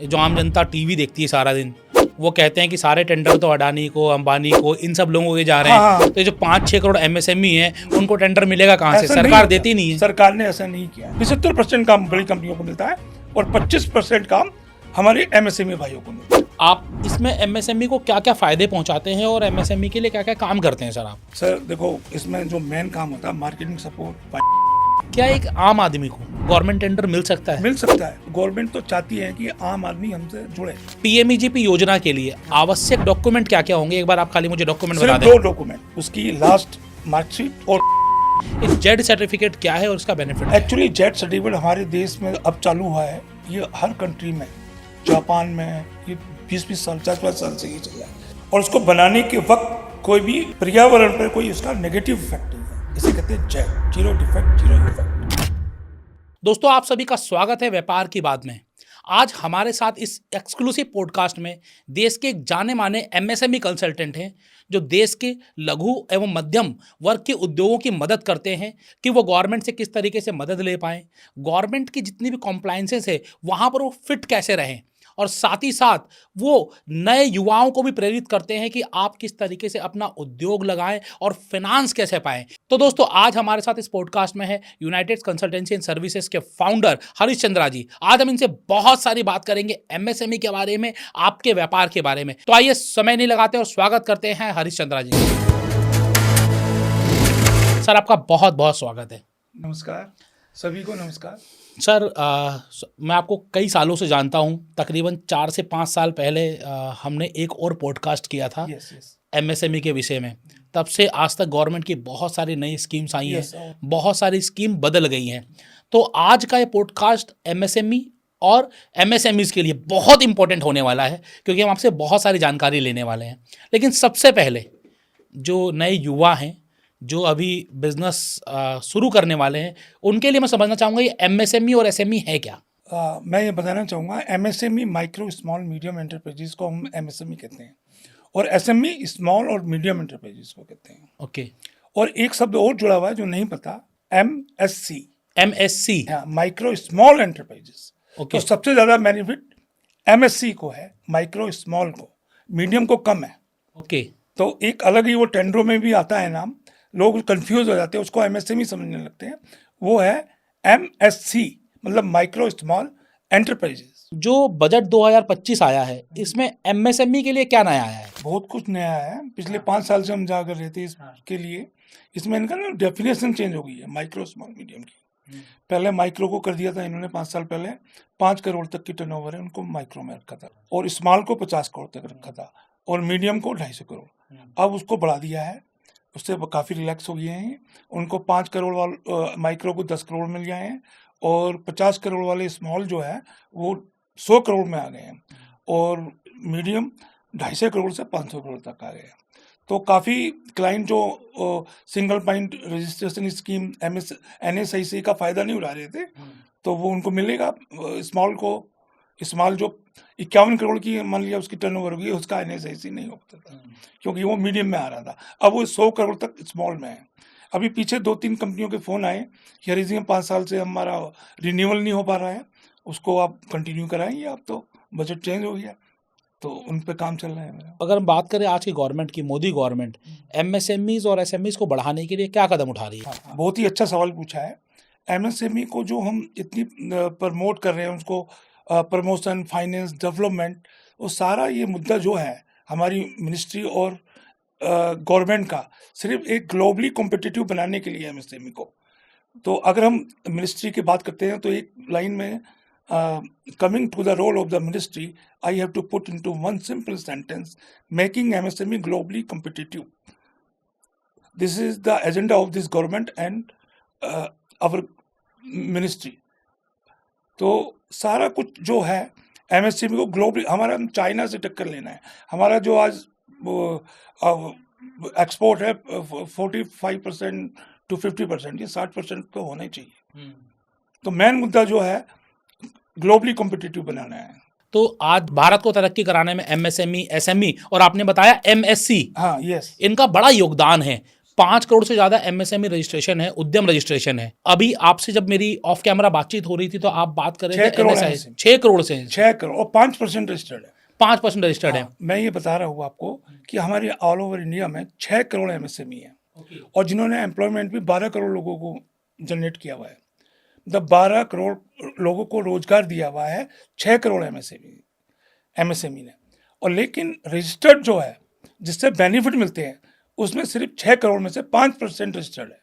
जो आम जनता टीवी देखती है सारा दिन, वो कहते हैं कि सारे टेंडर तो अडानी को, अंबानी को, इन सब लोगों के जा रहे हैं। हाँ। तो ये जो 5-6 करोड़ एमएसएमई है, उनको टेंडर मिलेगा कहाँ से? ऐसा नहीं सरकार होता। देती नहीं है। सरकार ने ऐसा नहीं किया। 75% काम बड़ी कंपनियों को मिलता है और 25% काम हमारे एमएसएमई भाइयों को मिलता है। आप इसमें एमएसएमई को क्या क्या फायदे पहुंचाते हैं और एमएसएमई के लिए क्या क्या काम करते हैं सर आप? सर देखो, इसमें जो मेन काम होता है मार्केटिंग सपोर्ट। क्या एक आम आदमी को गवर्नमेंट टेंडर मिल सकता है? मिल सकता है। गवर्नमेंट तो चाहती है कि आम आदमी हमसे जुड़े। पीएमईजीपी योजना के लिए आवश्यक डॉक्यूमेंट क्या क्या होंगे? एक बार आप खाली मुझे डॉक्यूमेंट बता सिर्फ दें। 2 डॉक्यूमेंट, उसकी लास्ट मार्कशीट और जेड सर्टिफिकेट क्या है और उसका बेनिफिट? एक्चुअली जेड सर्टिफिकेट हमारे देश में अब चालू हुआ है। ये हर कंट्री में, जापान में ये 20-20 साल 40-50 साल से ये चल रहा है। और उसको बनाने के वक्त कोई भी पर्यावरण पर कोई इसका नेगेटिव इफेक्ट नहीं है। इसे कहते हैं Z, zero defect zero effect. दोस्तों, आप सभी का स्वागत है व्यापार की बात में। आज हमारे साथ इस एक्सक्लूसिव पॉडकास्ट में देश के एक जाने माने एमएसएमई कंसल्टेंट हैं, जो देश के लघु एवं मध्यम वर्ग के उद्योगों की मदद करते हैं कि वो गवर्नमेंट से किस तरीके से मदद ले पाएँ, गवर्नमेंट की जितनी भी कॉम्प्लाइंसेस है वहाँ पर वो फिट कैसे रहें, और साथ ही साथ वो नए युवाओं को भी प्रेरित करते हैं कि आप किस तरीके से अपना उद्योग लगाएं और फाइनेंस कैसे पाएं। तो दोस्तों, आज हमारे साथ इस पॉडकास्ट में है यूनाइटेड कंसल्टेंसी एंड सर्विसेज के फाउंडर हरीश चंद्रा जी। आज हम इनसे बहुत सारी बात करेंगे एमएसएमई के बारे में, आपके व्यापार के बारे में। तो आइए समय नहीं लगाते और स्वागत करते हैं हरीश चंद्रा जी। सर, आपका बहुत बहुत स्वागत है। नमस्कार, सभी को नमस्कार। सर, मैं आपको कई सालों से जानता हूं। तकरीबन 4 से 5 साल पहले हमने एक और पॉडकास्ट किया था एमएसएमई के विषय में। तब से आज तक गवर्नमेंट की बहुत सारी नई स्कीम्स आई हैं, बहुत सारी स्कीम बदल गई हैं। तो आज का ये पॉडकास्ट एमएसएमई और एमएसएमईज़ के लिए बहुत इंपॉर्टेंट होने वाला है, क्योंकि हम आपसे बहुत सारी जानकारी लेने वाले हैं। लेकिन सबसे पहले जो नए युवा हैं, जो अभी बिजनेस शुरू करने वाले हैं, उनके लिए मैं समझना चाहूँगा ये एमएसएमई और एसएमई है क्या? मैं ये बताना चाहूँगा, MSME micro small medium enterprises को हम एमएसएमई कहते हैं, और एसएमई स्मॉल और मीडियम एंटरप्राइजेस को कहते हैं। ओके। और एक शब्द और जुड़ा हुआ है जो नहीं पता, MSc. MSc, micro small enterprises. Okay. तो सबसे ज़्यादा बेनिफिट एमएससी को है, माइक्रो स्मॉल को, मीडियम को कम है। ओके। तो एक अलग ही वो टेंडरों में भी आता है नाम, लोग कंफ्यूज हो जाते हैं, उसको एमएसएमई समझने लगते हैं। वो है एमएससी, मतलब माइक्रो स्मॉल एंटरप्राइजेस। जो बजट 2025 आया है, इसमें एमएसएमई के लिए क्या नया आया है? बहुत कुछ नया है। पिछले 5 साल से हम जाकर रहते हैं इसके लिए। इसमें इनका ना डेफिनेशन चेंज हो गई है माइक्रो स्मॉल मीडियम की। पहले माइक्रो को कर दिया था इन्होंने 5 साल पहले। 5 करोड़ तक की टर्नओवर है, उनको माइक्रो में रखा था, और स्मॉल को 50 करोड़ तक रखा था, और मीडियम को 250 करोड़। अब उसको बढ़ा दिया है, उससे काफ़ी रिलैक्स हो गए हैं। उनको 5 करोड़ वाले माइक्रो को 10 करोड़ मिल गए हैं, और 50 करोड़ वाले स्मॉल जो है वो 100 करोड़ में आ गए हैं, और मीडियम 250 करोड़ से 500 करोड़ तक आ गए हैं। तो काफ़ी क्लाइंट जो single point registration scheme NSIC का फ़ायदा नहीं उठा रहे थे, तो वो उनको मिलेगा। स्मॉल जो 51 करोड़ की मान लिया उसकी टर्नओवर होगी, उसका NSIC नहीं होता था, क्योंकि वो मीडियम में आ रहा था। अब वो 100 करोड़ तक स्मॉल में है। अभी पीछे 2-3 कंपनियों के फ़ोन आए, हरी जी 5 साल से हमारा रिन्यूअल नहीं हो पा रहा है, उसको आप कंटिन्यू कराएंगे। अब तो बजट चेंज हो गया, तो उन पे काम चल रहा है मेरा। अगर हम बात करें आज की गवर्नमेंट की, मोदी गवर्नमेंट एमएसएमईज़ और एसएमईज़ को बढ़ाने के लिए क्या कदम उठा रही है? बहुत ही अच्छा सवाल पूछा है। एमएसएमई को जो हम इतनी प्रमोट कर रहे हैं, उसको प्रमोशन, फाइनेंस, डेवलपमेंट, वो सारा ये मुद्दा जो है हमारी मिनिस्ट्री और गवर्नमेंट का, सिर्फ एक ग्लोबली कॉम्पिटिटिव बनाने के लिए एमएसएमई को। तो अगर हम मिनिस्ट्री की बात करते हैं, तो एक लाइन में coming to the role of the ministry, I have to put into one simple sentence, making MSME globally competitive. This is the agenda of this government and our ministry. तो सारा कुछ जो है MSME को globally, हमारा China से टक्कर लेना है। हमारा जो आज एक्सपोर्ट है 45% to 50%, ये 60% तो होना ही चाहिए। तो मेन मुद्दा जो है ग्लोबली कॉम्पिटिटिव बनाना है। तो आज भारत को तरक्की कराने में एमएसएमई, एसएमई और आपने बताया एमएससी, हाँ, यस, इनका बड़ा योगदान है। 5 करोड़ से ज्यादा एमएसएमई रजिस्ट्रेशन है, उद्यम रजिस्ट्रेशन है। अभी आपसे जब मेरी ऑफ कैमरा बातचीत हो रही थी तो आप बात कर रहे 6 थे करोड़ MSI MSME 6 करोड़ से 6 करोड़ और 5% रजिस्टर्ड है। 5% रजिस्टर्ड है। हाँ, मैं ये बता रहा हूँ आपको कि हमारे ऑल ओवर इंडिया में 6 करोड़ एमएसएमई है और जिन्होंने एम्प्लॉयमेंट भी 12 करोड़ लोगों को जनरेट किया हुआ है। मतलब 12 करोड़ लोगों को रोजगार दिया हुआ है 6 करोड़ एमएसएमई ने। और लेकिन रजिस्टर्ड जो है जिससे बेनिफिट मिलते हैं उसमें सिर्फ 6 करोड़ में से 5% रजिस्टर्ड है,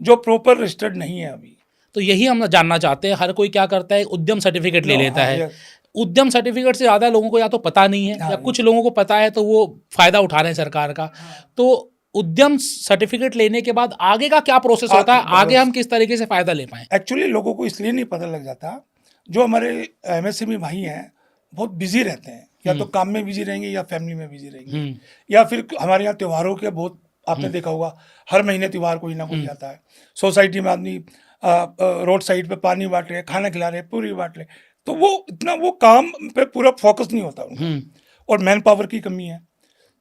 जो प्रॉपर रजिस्टर्ड नहीं है अभी। तो यही हम जानना चाहते हैं। हर कोई क्या करता है, उद्यम सर्टिफिकेट ले लेता हाँ, है। उद्यम सर्टिफिकेट से ज़्यादा लोगों को या तो पता नहीं है हाँ, या कुछ लोगों को पता है तो वो फायदा उठा रहे हैं सरकार का। तो उद्यम सर्टिफिकेट लेने के बाद आगे का क्या प्रोसेस होता है, आगे हम किस तरीके से फायदा ले पाएं? एक्चुअली लोगों को इसलिए नहीं पता लग जाता, जो हमारे एमएसएमई भाई हैं बहुत बिजी रहते हैं, या तो काम में बिजी रहेंगे या फैमिली में बिजी रहेंगे, या फिर हमारे यहाँ त्योहारों के बहुत आपने देखा होगा हर महीने त्योहार कोई ना कोई आता है। सोसाइटी में आदमी रोड साइड पे पानी बांट रहे, खाना खिला रहे, पूरी बांट रहे, तो वो इतना वो काम पे पूरा फोकस नहीं होता उनका और मैन पावर की कमी है,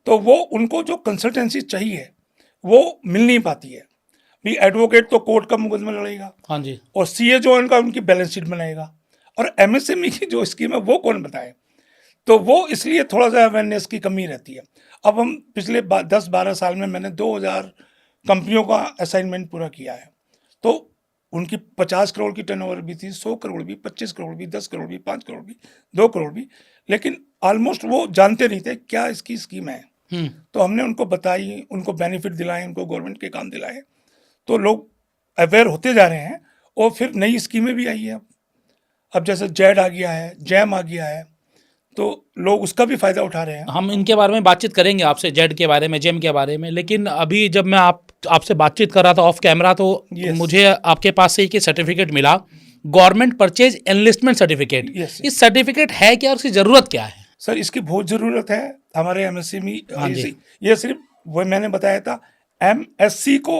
तो वो उनको जो कंसल्टेंसी चाहिए वो मिल नहीं पाती है। भी एडवोकेट तो कोर्ट का मुकदमा लड़ेगा, हाँ जी, और सीए जो उनका उनकी बैलेंस शीट बनाएगा, और एमएसएमई की जो स्कीम है वो कौन बताए, तो वो इसलिए थोड़ा सा अवेयरनेस की कमी रहती है। अब हम पिछले 10-12 साल में मैंने 2000 कंपनियों का असाइनमेंट पूरा किया है, तो उनकी 50 करोड़ की टर्नओवर भी थी, 100 करोड़ भी, 25 करोड़ भी, 10 करोड़ भी, 5 करोड़ भी, 2 करोड़ भी, लेकिन ऑलमोस्ट वो जानते नहीं थे क्या इसकी स्कीम है। तो हमने उनको बताई, उनको बेनिफिट दिलाए, उनको गवर्नमेंट के काम दिलाए, तो लोग अवेयर होते जा रहे हैं। और फिर नई स्कीमें भी आई है, अब जैसे जेड आ गया है, जैम आ गया है, तो लोग उसका भी फायदा उठा रहे हैं। हम इनके बारे में बातचीत करेंगे आपसे, जेड के बारे में, जेम के बारे में। लेकिन अभी जब मैं आपसे बातचीत कर रहा था ऑफ कैमरा, तो मुझे आपके पास से एक सर्टिफिकेट मिला, गवर्नमेंट परचेज एनलिस्टमेंट सर्टिफिकेट। इस सर्टिफिकेट है क्या और इसकी जरूरत क्या है? सर इसकी बहुत जरूरत है हमारे एमएसएमई। ये सिर्फ वो मैंने बताया था एमएससी को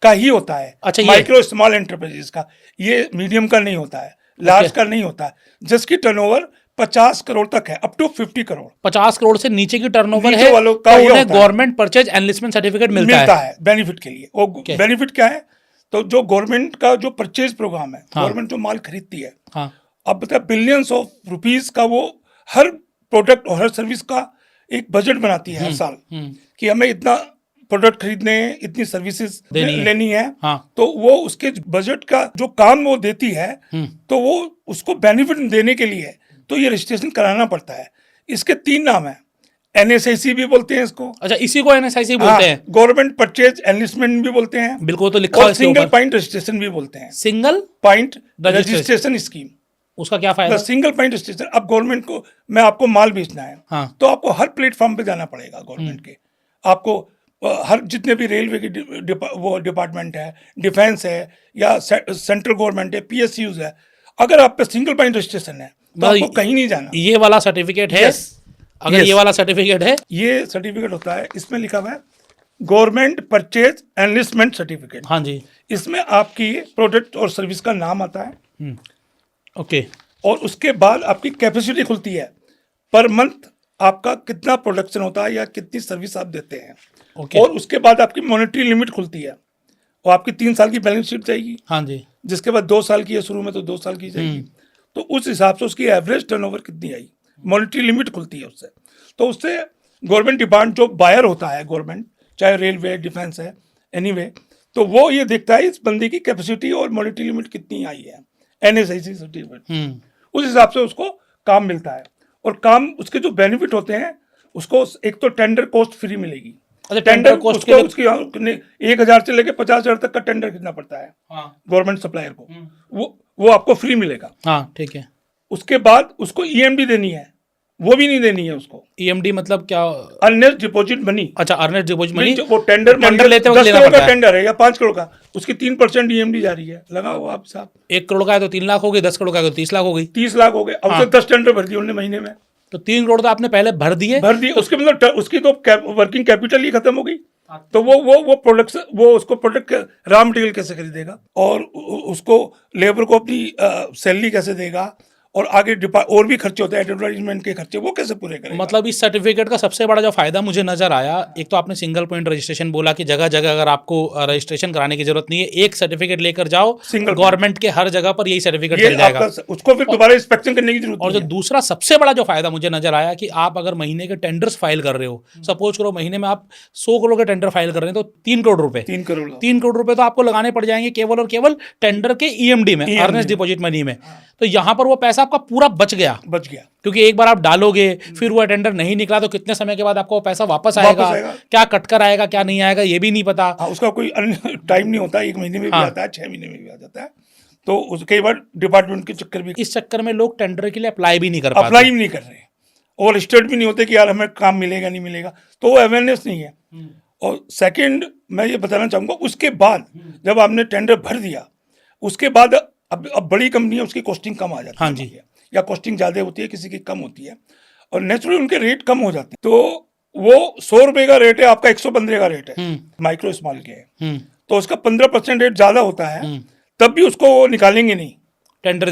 का ही होता है। अच्छा, माइक्रो स्मॉल एंटरप्राइजेस का, ये मीडियम का नहीं होता है, लार्ज का नहीं होता है, जिसकी टर्नओवर 50 करोड़ तक है, अप टू 50 करोड़। 50 करोड़ से नीचे की टर्नओवर है वालों का तो उन्हें गवर्नमेंट परचेज एनलिस्टमेंट सर्टिफिकेट मिलता है बेनिफिट के लिए। वो बेनिफिट क्या है, तो जो गवर्नमेंट का जो परचेज प्रोग्राम है, गवर्नमेंट जो माल खरीदती है, अब बता बिलियंस ऑफ रुपीज का वो हर प्रोडक्ट और हर सर्विस का एक बजट बनाती है हर साल, कि हमें इतना प्रोडक्ट खरीदने हैं, इतनी सर्विसेज लेनी है। तो वो उसके बजट का जो काम वो देती है, तो वो उसको बेनिफिट देने के लिए तो ये रजिस्ट्रेशन कराना पड़ता है। इसके 3 नाम है, एनएसआईसी भी बोलते हैं इसको। अच्छा, इसी को एनएसआईसी बोलते हैं। गवर्नमेंट परचेज एनलिस्टमेंट भी बोलते हैं, बिल्कुल, तो लिखा है सिंगल पॉइंट रजिस्ट्रेशन भी बोलते हैं। सिंगल पॉइंट रजिस्ट्रेशन स्कीम, उसका क्या फायदा? सिंगल पॉइंट रजिस्ट्रेशन, अब गवर्नमेंट को मैं आपको माल बेचना है, तो आपको हर प्लेटफॉर्म पे जाना पड़ेगा गवर्नमेंट के। आपको हर जितने भी रेलवे की वो डिपार्टमेंट है, डिफेंस है, या सेंट्रल गवर्नमेंट है, पीएसयूज है, अगर आप पे सिंगल पॉइंट रजिस्ट्रेशन है तो आपको कहीं नहीं जाना। ये वाला सर्टिफिकेट है? अगर ये वाला सर्टिफिकेट है, ये सर्टिफिकेट होता है, इसमें लिखा हुआ है गवर्नमेंट परचेज एनलिस्टमेंट सर्टिफिकेट। हाँ जी, इसमें आपकी प्रोडक्ट और सर्विस का नाम आता है, ओके, और उसके बाद आपकी कैपेसिटी खुलती है, पर मंथ आपका कितना प्रोडक्शन होता है या कितनी सर्विस आप देते हैं, और उसके बाद आपकी मॉनेटरी लिमिट खुलती है, और आपकी 3 साल की बैलेंस शीट जाएगी। हाँ जी, जिसके बाद 2 साल की है, शुरू में तो 2 साल की जाएगी, तो उस हिसाब से उसकी एवरेज टर्नओवर कितनी आई, मॉनेटरी लिमिट खुलती है उससे। तो उससे गवर्नमेंट डिपार्टमेंट जो बायर होता है, गवर्नमेंट चाहे रेलवे, डिफेंस है, एनीवे, तो वो ये देखता है इस बंदे की कैपेसिटी और मॉनेटरी लिमिट कितनी आई है, एनएसआईसी सर्टिफिकेट, उस हिसाब से उसको काम मिलता है। और काम उसके जो बेनिफिट होते हैं, उसको एक तो टेंडर कॉस्ट फ्री मिलेगी। टेंडर कॉस्ट को उसकी 1000 से लेके 50,000 तक का टेंडर कितना पड़ता है गवर्नमेंट सप्लायर को, वो आपको फ्री मिलेगा। हाँ, ठीक है। उसके बाद उसको ईएमडी देनी है, वो भी नहीं देनी है उसको। ईएमडी मतलब क्या? Earnest deposit money. अच्छा, अर्नेस्ट डिपॉजिट मनी। वो टेंडर लेते वक्त 10 करोड़ का टेंडर है या 5 करोड़ का, उसकी 3% ईएमडी जा रही है। लगाओ आप साहब, 1 करोड़ का है तो 3 लाख हो गई, 10 करोड़ का है तो 30 लाख हो गई, 30 लाख हो गए। अब तो 10 टेंडर भर दिए उन्होंने महीने में, तो 3 करोड़ तो आपने पहले भर दिए। उसके मतलब उसकी तो वर्किंग कैपिटल ही खत्म हो गई। तो वो प्रोडक्ट, वो उसको प्रोडक्ट रॉ मटेरियल कैसे खरीदेगा, और उसको लेबर को अपनी सैलरी कैसे देगा, और आगे और भी खर्चे होते हैं, एडवर्टाइजमेंट के खर्चे, वो कैसे पूरे करेगा? मतलब इस सर्टिफिकेट का सबसे बड़ा जो फायदा मुझे नजर आया, एक तो आपने सिंगल पॉइंट रजिस्ट्रेशन बोला कि जगह जगह अगर आपको रजिस्ट्रेशन कराने की जरूरत नहीं है, एक सर्टिफिकेट लेकर जाओ, सिंगल गवर्नमेंट के हर जगह पर यही सर्टिफिकेट ये चल जाएगा। उसको फिर दोबारा इंस्पेक्शन करने की जरूरत और जो नहीं है। दूसरा सबसे बड़ा जो फायदा मुझे नजर आया कि आप अगर महीने के टेंडर्स फाइल कर रहे हो, सपोज करो महीने में आप 100 करोड़ के टेंडर फाइल कर रहे हैं, तो 3 करोड़ रुपए 3 करोड़ 3 करोड़ रुपए तो आपको लगाने पड़ जाएंगे केवल और केवल टेंडर के ईएमडी में, अर्नेस्ट डिपॉजिट मनी में। तो यहाँ पर वो पैसा आपका पूरा बच गया, बच गया। क्योंकि एक बार आप डालोगे, फिर वो टेंडर नहीं निकला तो कितने समय के बाद आपको वो पैसा वापस आएगा, क्या कटकर आएगा क्या नहीं आएगा ये भी नहीं पता। हाँ, उसका कोई टाइम नहीं होता, 1 महीने में भी आता है, 6 महीने में भी आ जाता है। तो कई बार डिपार्टमेंट के चक्कर भी, इस चक्कर में लोग टेंडर के लिए अप्लाई भी नहीं कर पाते, अप्लाई भी नहीं कर रहे, और स्टेट भी नहीं होते कि यार हमें काम मिलेगा नहीं मिलेगा, तो वो अवेयरनेस नहीं है। और सेकंड मैं ये बताना चाहूँगा, उसके बाद जब आपने टेंडर भर दिया, उसके बाद अब बड़ी कंपनी है, उसकी कॉस्टिंग कम आ जाती है। हाँ जी। या कॉस्टिंग ज़्यादा होती है, किसी की कम होती है, और नेचुरली उनके रेट कम हो जाते हैं। तो वो 100 रुपये का रेट है, आपका 115 का रेट है, माइक्रो स्मॉल के है, तो उसका 15% रेट ज़्यादा होता है, तब भी उसको वो निकालेंगे नहीं, टेंडर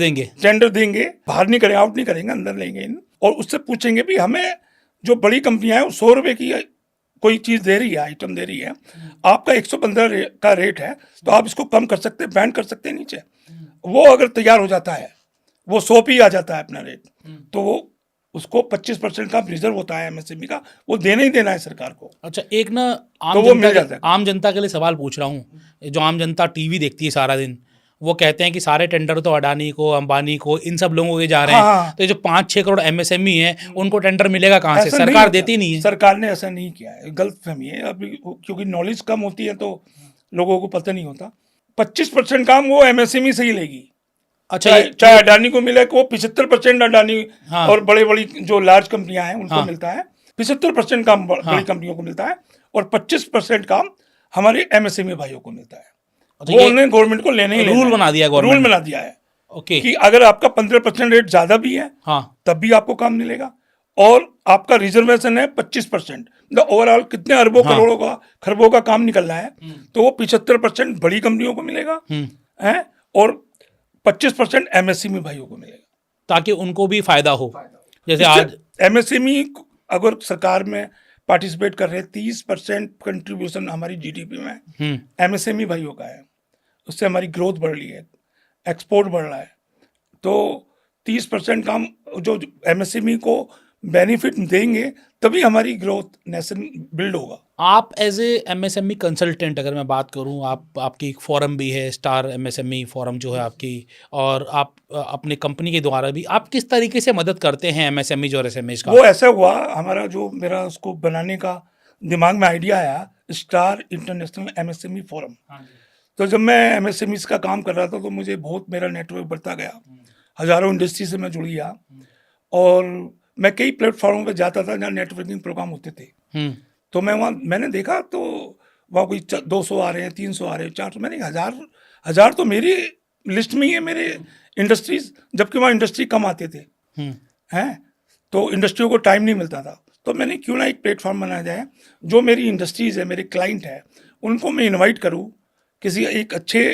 देंगे, बाहर नहीं करेंगे, आउट नहीं करेंगे, अंदर लेंगे, और उससे पूछेंगे भी हमें जो बड़ी कंपनियां हैं 100 रुपये की कोई चीज़ दे रही है, आइटम दे रही है, आपका 115 का रेट है, तो आप इसको कम कर सकते हैं, बैंड कर सकते हैं नीचे। वो अगर तैयार हो जाता है, वो 100 पे ही आ जाता है अपना रेट, तो वो उसको 25% का रिजर्व होता है एमएसएमई का, वो देना ही देना है सरकार को। अच्छा, एक ना आम जनता के लिए सवाल पूछ रहा हूँ, जो आम जनता टीवी देखती है सारा दिन, वो कहते हैं कि सारे टेंडर तो अडानी को, अंबानी को, इन सब लोगों के जा रहे हैं। हाँ। तो ये जो 5-6 करोड़ एमएसएमई है, उनको टेंडर मिलेगा कहाँ से? सरकार देती नहीं है। सरकार ने ऐसा नहीं किया है, गलतफहमी है अभी, क्योंकि नॉलेज कम होती है तो लोगों को पता नहीं होता। 25% काम वो एमएसएमई से ही लेगी। अच्छा, चाहे अडानी को मिले, वो 75% अडानी और बड़ी जो लार्ज कंपनियां हैं उनको मिलता है, 75% काम बड़ी कंपनियों को मिलता है, और 25% काम हमारे एमएसएमई भाइयों को मिलता है। वो उन्होंने गवर्नमेंट को लेने ही रूल बना दिया, रूल बना दिया है, ओके, कि अगर आपका 15% रेट ज्यादा भी है, तब भी आपको काम मिलेगा, और आपका रिजर्वेशन है 25%, ओवरऑल कितने अरबों करोड़ों का खरबों का काम निकल रहा है, तो वो 75% बड़ी कंपनियों को मिलेगा है, और 25% एमएसएमई भाइयों को मिलेगा, ताकि उनको भी फायदा हो। जैसे आज एमएसएमई अगर सरकार में पार्टिसिपेट कर रहे हैं, 30% कंट्रीब्यूशन हमारी जीडीपी में एमएसएमई भाइयों का है, उससे हमारी ग्रोथ बढ़ रही है, एक्सपोर्ट बढ़ रहा है, तो 30% काम जो एमएसएमई को बेनिफिट देंगे, तभी हमारी ग्रोथ नेशन बिल्ड होगा। आप एज ए एमएसएमई कंसल्टेंट अगर मैं बात करूं, आपकी एक फोरम भी है, स्टार एमएसएमई फोरम जो है आपकी, और आप अपनी कंपनी के द्वारा भी आप किस तरीके से मदद करते हैं एमएसएमई और एसएमईज का? वो ऐसा हुआ, हमारा जो मेरा उसको बनाने का दिमाग में आइडिया आया, स्टार इंटरनेशनल एमएसएमई फोरम। तो जब मैं एमएसएमई का काम कर रहा था, तो मुझे बहुत मेरा नेटवर्क बढ़ता गया, हजारों इंडस्ट्री से मैं जुड़ गया, और मैं कई प्लेटफॉर्मों पे जाता था जहाँ नेटवर्किंग प्रोग्राम होते थे। तो मैं वहाँ मैंने देखा, तो वहाँ कोई 200 आ रहे हैं, 300 आ रहे हैं, 400, मैंने हजार तो मेरी लिस्ट में ही है मेरे इंडस्ट्रीज, जबकि वहाँ इंडस्ट्री कम आते थे हैं, तो इंडस्ट्रियों को टाइम नहीं मिलता था। तो मैंने क्यों ना एक प्लेटफॉर्म बनाया जाए, जो मेरी इंडस्ट्रीज है, मेरे क्लाइंट है, उनको मैं इन्वाइट करूँ किसी एक अच्छे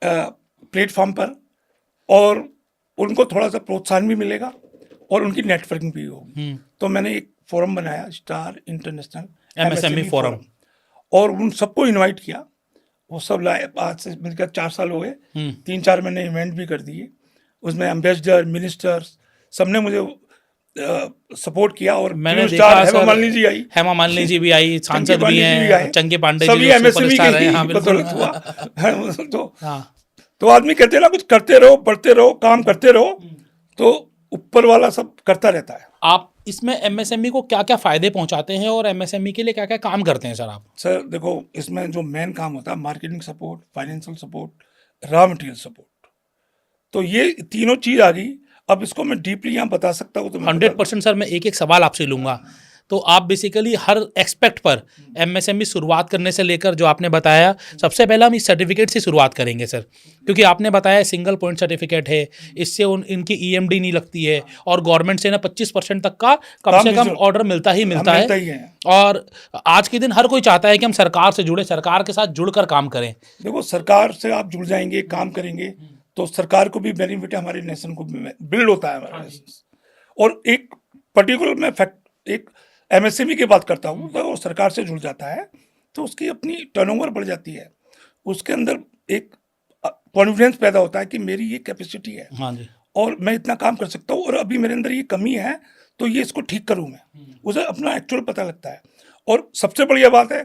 प्लेटफॉर्म पर, और उनको थोड़ा सा प्रोत्साहन भी मिलेगा, और उनकी नेटवर्किंग भी होगी। तो मैंने एक फोरम बनाया, स्टार इंटरनेशनल एमएसएमई फोरम, और उन सबको इनवाइट किया। वो सब लाए, आज से मिलकर 4 साल हो गए, 3-4 मैंने इवेंट भी कर दिए, उसमें एम्बेसडर, मिनिस्टर्स, सबने मुझे सपोर्ट किया। और मैंने देखा हेमा मालिनी जी भी आई, सांसद भी हैं, चंकी पांडे जी, सभी एमएसएमई के हाँ, बदौलत हुआ। तो आदमी कहते हैं ना, कुछ करते रहो, बढ़ते रहो, काम करते रहो, तो ऊपर वाला सब करता रहता है। आप इसमें एमएसएमई को क्या क्या फायदे पहुंचाते हैं, और एमएसएमई के लिए क्या क्या काम करते हैं सर आप? सर देखो, इसमें जो मेन काम होता है, marketing support, financial support, raw material support, तो ये तीनों चीज आ गई। अब इसको मैं डीपली यहाँ बता सकता हूँ तो 100% सर, मैं एक एक सवाल आपसे लूँगा। तो आप बेसिकली हर एक्सपेक्ट पर एमएसएमई शुरुआत करने से लेकर जो आपने बताया, सबसे पहले हम इस सर्टिफिकेट से शुरुआत करेंगे सर, क्योंकि आपने बताया सिंगल पॉइंट सर्टिफिकेट है, इससे इनकी ईएमडी नहीं लगती है, और गवर्नमेंट से ना 25% तक का कम से कम ऑर्डर मिलता है। और आज के दिन हर कोई चाहता है कि हम सरकार से जुड़े, सरकार के साथ जुड़कर काम करें। देखो, सरकार से आप जुड़ जाएंगे, काम करेंगे, तो सरकार को भी बेनिफिट है, हमारे नेशन को भी बिल्ड होता है हमारा नेशन। और एक पर्टिकुलर मैं फैक्ट एक एमएसएमई की बात करता हूँ, तो वो सरकार से जुड़ जाता है तो उसकी अपनी टर्नओवर बढ़ जाती है, उसके अंदर एक कॉन्फिडेंस पैदा होता है कि मेरी ये कैपेसिटी है, हाँ जी, और मैं इतना काम कर सकता हूँ, और अभी मेरे अंदर ये कमी है तो ये इसको ठीक करूँ मैं, उसे अपना एक्चुअल पता लगता है। और सबसे बढ़िया बात है,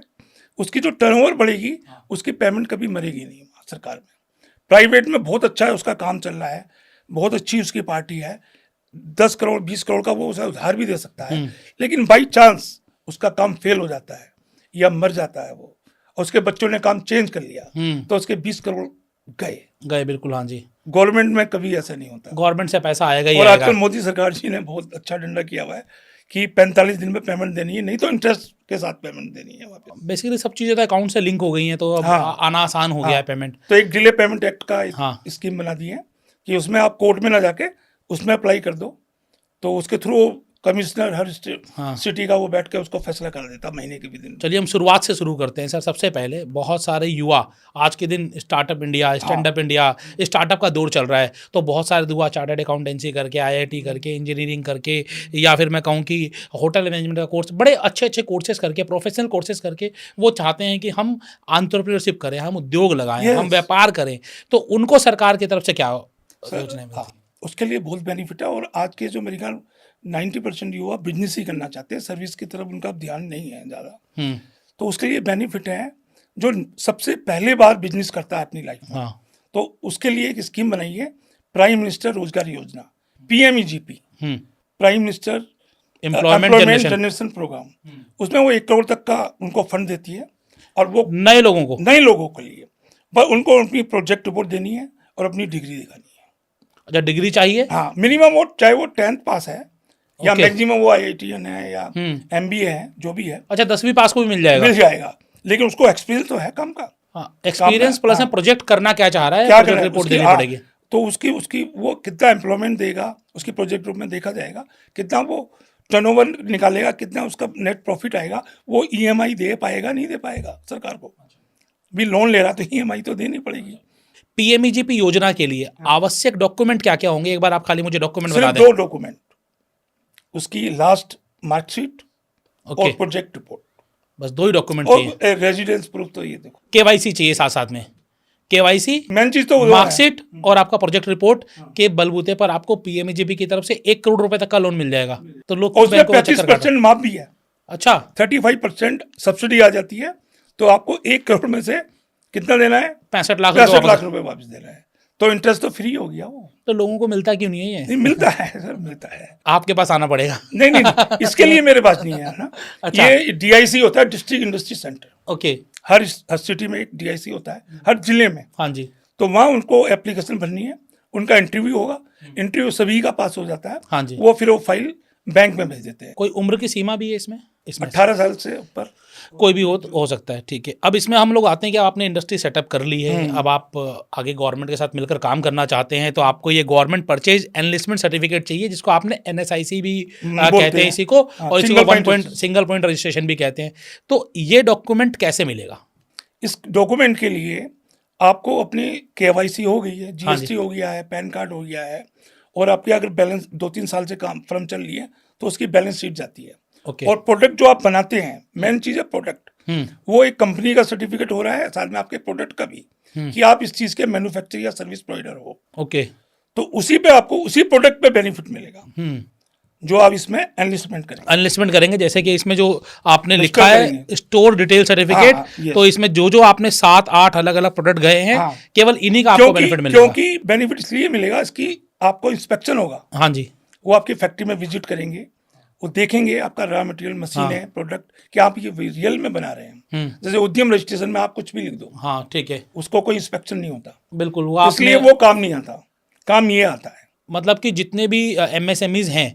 उसकी जो टर्नओवर बढ़ेगी उसकी पेमेंट कभी मरेगी नहीं सरकार में। प्राइवेट में बहुत अच्छा है, उसका काम चल रहा है, बहुत अच्छी उसकी पार्टी है, 10 करोड़ 20 करोड़ का वो उसे उधार भी दे सकता है, लेकिन बाई चांस उसका काम फेल हो जाता है या मर जाता है वो, और उसके बच्चों ने काम चेंज कर लिया तो उसके 20 करोड़ गए। बिल्कुल, हाँ जी। गवर्नमेंट में कभी ऐसा नहीं होता, गवर्नमेंट से पैसा आएगा ही और आएगा। आजकल मोदी सरकार जी ने बहुत अच्छा डंडा किया हुआ है कि 45 दिन में पेमेंट देनी है, नहीं तो इंटरेस्ट के साथ पेमेंट देनी है वापस। बेसिकली सब चीज़ें तो अकाउंट से लिंक हो गई हैं, तो अब हाँ। आना आसान हो गया है पेमेंट। तो एक डिले पेमेंट एक्ट का हाँ। स्कीम बना दी है कि उसमें आप कोर्ट में ना जाके उसमें अप्लाई कर दो, तो उसके थ्रू कमिश्नर हर सिटी का वो बैठ के उसको फैसला कर देता महीने के भी दिन। चलिए हम शुरुआत से शुरू करते हैं सर। सबसे पहले बहुत सारे युवा आज के दिन startup India, stand up India, startup का दौर चल रहा है, तो बहुत सारे युवा चार्टर्ड अकाउंटेंसी करके, आईआईटी करके, इंजीनियरिंग करके, या फिर मैं कहूँ कि होटल मैनेजमेंट का कोर्स, बड़े अच्छे अच्छे कोर्सेज करके, प्रोफेशनल कोर्सेज करके वो चाहते हैं कि हम एंटरप्रेन्योरशिप करें, हम उद्योग लगाएं, हम व्यापार करें। तो उनको सरकार की तरफ से क्या योजना है? उसके लिए बहुत बेनिफिट है, और आज के जो मेरे ख्याल 90% युवा बिजनेस ही करना चाहते हैं, सर्विस की तरफ उनका ध्यान नहीं है ज़्यादा। तो उसके लिए बेनिफिट है, जो सबसे पहले बार बिजनेस करता है अपनी लाइफ में, तो उसके लिए एक स्कीम बनाई है, प्राइम मिनिस्टर रोजगार योजना, PMEGP, prime minister employment generation programme. उसमें वो 1 करोड़ तक का उनको फंड देती है, और वो नए लोगों के लिए, पर उनको अपनी प्रोजेक्ट रिपोर्ट देनी है और अपनी डिग्री दिखानी है। अच्छा, डिग्री चाहिए? हाँ, मिनिमम वो चाहे वो 10th पास है या मैक्सिमम वो IITian है या MBA है, जो भी है। अच्छा, 10वीं पास को भी मिल जाएगा, लेकिन उसको एक्सपीरियंस तो है काम का। एक्सपीरियंस प्लस में प्रोजेक्ट करना क्या चाह रहा है, क्या प्रोजेक्ट रिपोर्ट देनी पड़ेगी, तो उसकी वो कितना एम्प्लॉयमेंट देगा उसकी प्रोजेक्ट रूप में देखा जाएगा, कितना वो टर्नओवर निकालेगा, कितना उसका नेट प्रॉफिट आएगा, वो EMI दे पाएगा नहीं दे पाएगा सरकार को। भी लोन ले रहा तो EMI तो देनी पड़ेगी। PMEGP योजना के लिए आवश्यक डॉक्यूमेंट क्या क्या होंगे, एक बार आप खाली मुझे डॉक्यूमेंट बता दें। 2 डॉक्यूमेंट, उसकी लास्ट मार्कशीट और प्रोजेक्ट रिपोर्ट, बस 2 ही डॉक्यूमेंट चाहिए। और रेजिडेंस प्रूफ तो ये देखो, KYC चाहिए साथ में, KYC मेन चीज तो मार्कशीट और आपका प्रोजेक्ट रिपोर्ट के बलबूते पर आपको PMEGP की तरफ से 1 करोड़ रुपए तक का लोन मिल जाएगा। तो लोग 35% माफ भी है। अच्छा, 35% सब्सिडी आ जाती है, तो आपको 1 करोड़ में से कितना देना है? 65 लाख रुपए वापस देना है, तो इंटरेस्ट तो फ्री हो गया वो। तो लोगों को मिलता क्यों नहीं है ये? नहीं मिलता है सर, मिलता है। आपके पास आना पड़ेगा। नहीं, इसके लिए मेरे पास नहीं है ना। अच्छा। ये DIC होता है, डिस्ट्रिक्ट इंडस्ट्री सेंटर। ओके। हर सिटी में एक DIC होता है, हर जिले में। हाँ जी। तो वहाँ उनको एप्लीकेशन भरनी है, उनका इंटरव्यू होगा, इंटरव्यू सभी का पास हो जाता है। हाँ जी। वो फिर वो फाइल बैंक में भेज देते हैं। कोई उम्र की सीमा भी है इसमें? 18 साल से ऊपर कोई भी हो सकता है, ठीक है। अब इसमें हम लोग आते हैं कि आपने इंडस्ट्री सेटअप कर ली है, अब आप आगे गवर्नमेंट के साथ मिलकर काम करना चाहते हैं, तो आपको ये गवर्नमेंट परचेज एनलिस्टमेंट सर्टिफिकेट चाहिए, जिसको आपने NSIC भी कहते हैं इसी को, और इसी को सिंगल पॉइंट रजिस्ट्रेशन भी कहते हैं। तो ये डॉक्यूमेंट कैसे मिलेगा? इस डॉक्यूमेंट के लिए आपको अपनी KYC हो गई है, GST हो गया है, पैन कार्ड हो गया है, और आपके अगर बैलेंस 2-3 साल से काम फर्म चल रही है तो उसकी बैलेंस शीट जाती है। और प्रोडक्ट जो आप बनाते हैं, मेन चीज है प्रोडक्ट, वो एक कंपनी का सर्टिफिकेट हो रहा है, साथ में आपके प्रोडक्ट का भी, कि आप इस चीज के मैन्युफैक्चरर या सर्विस प्रोवाइडर हो। ओके। तो उसी पे आपको उसी प्रोडक्ट पे बेनिफिट मिलेगा जो आप इसमें एनलिस्टमेंट करेंगे। जैसे कि इसमें जो आपने लिखा है स्टोर डिटेल सर्टिफिकेट, तो इसमें जो आपने 7-8 अलग अलग प्रोडक्ट गए हैं, केवल इन्हीं का आपको बेनिफिट मिलेगा। क्योंकि बेनिफिट इसलिए मिलेगा, इसकी आपको इंस्पेक्शन होगा। हाँ जी। वो आपकी फैक्ट्री में विजिट करेंगे, वो देखेंगे आपका रॉ मटेरियल, मशीन है, प्रोडक्ट, कि आप ये रियल में बना रहे हैं। जैसे उद्यम रजिस्ट्रेशन में आप कुछ भी लिख दो, हाँ ठीक है, उसको कोई इंस्पेक्शन नहीं होता। बिल्कुल, इसलिए वो काम नहीं आता, काम ये आता है। मतलब कि जितने भी MSMEs हैं